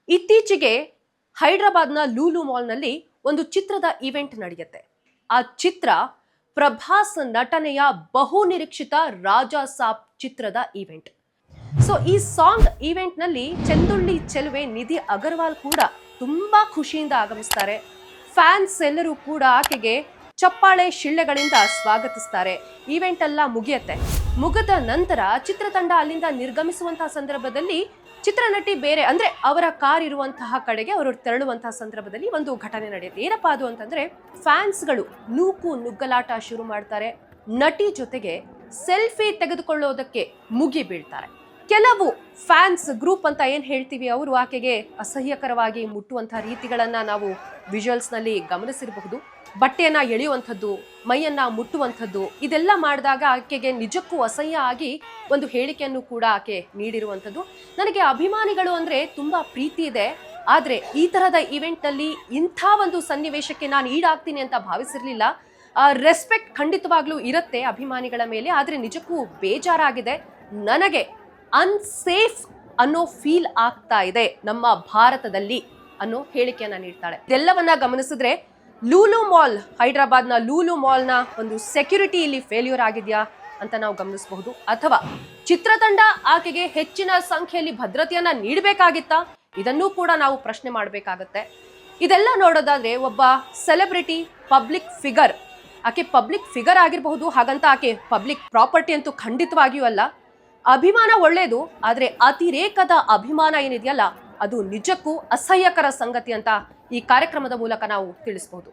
ಇತ್ತೀಚೆಗೆ ಹೈದರಾಬಾದ್ನ ಲೂಲು ಮಾಲ್ನಲ್ಲಿ ಒಂದು ಚಿತ್ರದ ಇವೆಂಟ್ ನಡೆಯುತ್ತೆ. ಆ ಚಿತ್ರ ಪ್ರಭಾಸ್ ನಟನೆಯ ಬಹು ನಿರೀಕ್ಷಿತ ರಾಜಾ ಸಾಬ್ ಚಿತ್ರದ ಇವೆಂಟ್. ಸೊ ಈ ಸಾಂಗ್ ಇವೆಂಟ್ ನಲ್ಲಿ ಚಂದುಳ್ಳಿ ಚೆಲುವೆ ನಿಧಿ ಅಗರ್ವಾಲ್ ಕೂಡ ತುಂಬಾ ಖುಷಿಯಿಂದ ಆಗಮಿಸ್ತಾರೆ. ಫ್ಯಾನ್ಸ್ ಎಲ್ಲರೂ ಕೂಡ ಆಕೆಗೆ ಚಪ್ಪಾಳೆ ಶಿಳ್ಳೆಗಳಿಂದ ಸ್ವಾಗತಿಸ್ತಾರೆ. ಇವೆಂಟ್ ಎಲ್ಲ ಮುಗಿದ ನಂತರ ಚಿತ್ರತಂಡ ಅಲ್ಲಿಂದ ನಿರ್ಗಮಿಸುವಂತಹ ಸಂದರ್ಭದಲ್ಲಿ ಚಿತ್ರನಟಿ ಬೇರೆ ಅಂದ್ರೆ ಅವರ ಕಾರ್ ಇರುವಂತಹ ಕಡೆಗೆ ಅವರು ತೆರಳುವಂತಹ ಸಂದರ್ಭದಲ್ಲಿ ಒಂದು ಘಟನೆ ನಡೆಯುತ್ತೆ. ಏನಪ್ಪಾ ಅದು ಅಂತಂದ್ರೆ ಫ್ಯಾನ್ಸ್ಗಳು ನೂಕು ನುಗ್ಗಲಾಟ ಶುರು ಮಾಡ್ತಾರೆ. ನಟಿ ಜೊತೆಗೆ ಸೆಲ್ಫಿ ತೆಗೆದುಕೊಳ್ಳೋದಕ್ಕೆ ಮುಗಿ ಬೀಳ್ತಾರೆ. ಕೆಲವು ಫ್ಯಾನ್ಸ್ ಗ್ರೂಪ್ ಅಂತ ಏನ್ ಹೇಳ್ತೀವಿ, ಅವರು ಆಕೆಗೆ ಅಸಹ್ಯಕರವಾಗಿ ಮುಟ್ಟುವಂತಹ ರೀತಿಗಳನ್ನ ನಾವು ವಿಜುವಲ್ಸ್ ನಲ್ಲಿ ಗಮನಿಸಿರಬಹುದು. ಬಟ್ಟೆಯನ್ನ ಎಳೆಯುವಂಥದ್ದು, ಮೈಯನ್ನ ಮುಟ್ಟುವಂಥದ್ದು, ಇದೆಲ್ಲ ಮಾಡಿದಾಗ ಆಕೆಗೆ ನಿಜಕ್ಕೂ ಅಸಹ್ಯ ಆಗಿ ಒಂದು ಹೇಳಿಕೆಯನ್ನು ಕೂಡ ಆಕೆ ನೀಡಿರುವಂಥದ್ದು. ನನಗೆ ಅಭಿಮಾನಿಗಳು ಅಂದ್ರೆ ತುಂಬಾ ಪ್ರೀತಿ ಇದೆ, ಆದ್ರೆ ಈ ತರಹದ ಇವೆಂಟ್ ನಲ್ಲಿ ಇಂಥ ಒಂದು ಸನ್ನಿವೇಶಕ್ಕೆ ನಾನು ಈಡಾಗ್ತೀನಿ ಅಂತ ಭಾವಿಸಿರ್ಲಿಲ್ಲ. ರೆಸ್ಪೆಕ್ಟ್ ಖಂಡಿತವಾಗ್ಲೂ ಇರುತ್ತೆ ಅಭಿಮಾನಿಗಳ ಮೇಲೆ, ಆದ್ರೆ ನಿಜಕ್ಕೂ ಬೇಜಾರಾಗಿದೆ. ನನಗೆ ಅನ್ಸೇಫ್ ಅನ್ನೋ ಫೀಲ್ ಆಗ್ತಾ ಇದೆ ನಮ್ಮ ಭಾರತದಲ್ಲಿ ಅನ್ನೋ ಹೇಳಿಕೆಯನ್ನ ನೀಡ್ತಾಳೆ. ಇದೆಲ್ಲವನ್ನ ಗಮನಿಸಿದ್ರೆ ಲೂಲು ಮಾಲ್, ಹೈದರಾಬಾದ್ನ ಲೂಲು ಮಾಲ್ನ ಒಂದು ಸೆಕ್ಯೂರಿಟಿ ಇಲ್ಲಿ ಫೇಲ್ಯೂರ್ ಆಗಿದೆಯಾ ಅಂತ ನಾವು ಗಮನಿಸಬಹುದು, ಅಥವಾ ಚಿತ್ರತಂಡ ಆಕೆಗೆ ಹೆಚ್ಚಿನ ಸಂಖ್ಯೆಯಲ್ಲಿ ಭದ್ರತೆಯನ್ನ ನೀಡಬೇಕಾಗಿತ್ತಾ, ಇದನ್ನೂ ಕೂಡ ನಾವು ಪ್ರಶ್ನೆ ಮಾಡಬೇಕಾಗತ್ತೆ. ಇದೆಲ್ಲ ನೋಡೋದಾದ್ರೆ ಒಬ್ಬ ಸೆಲೆಬ್ರಿಟಿ, ಪಬ್ಲಿಕ್ ಫಿಗರ್, ಆಕೆ ಪಬ್ಲಿಕ್ ಫಿಗರ್ ಆಗಿರಬಹುದು, ಹಾಗಂತ ಆಕೆ ಪಬ್ಲಿಕ್ ಪ್ರಾಪರ್ಟಿ ಅಂತೂ ಖಂಡಿತವಾಗಿಯೂ ಅಲ್ಲ. ಅಭಿಮಾನ ಒಳ್ಳೇದು, ಆದ್ರೆ ಅತಿರೇಕದ ಅಭಿಮಾನ ಏನಿದೆಯಲ್ಲ ಅದು ನಿಜಕ್ಕೂ ಅಸಹ್ಯಕರ ಸಂಗತಿ ಅಂತ ಈ ಕಾರ್ಯಕ್ರಮದ ಮೂಲಕ ನಾವು ತಿಳಿಸಬಹುದು.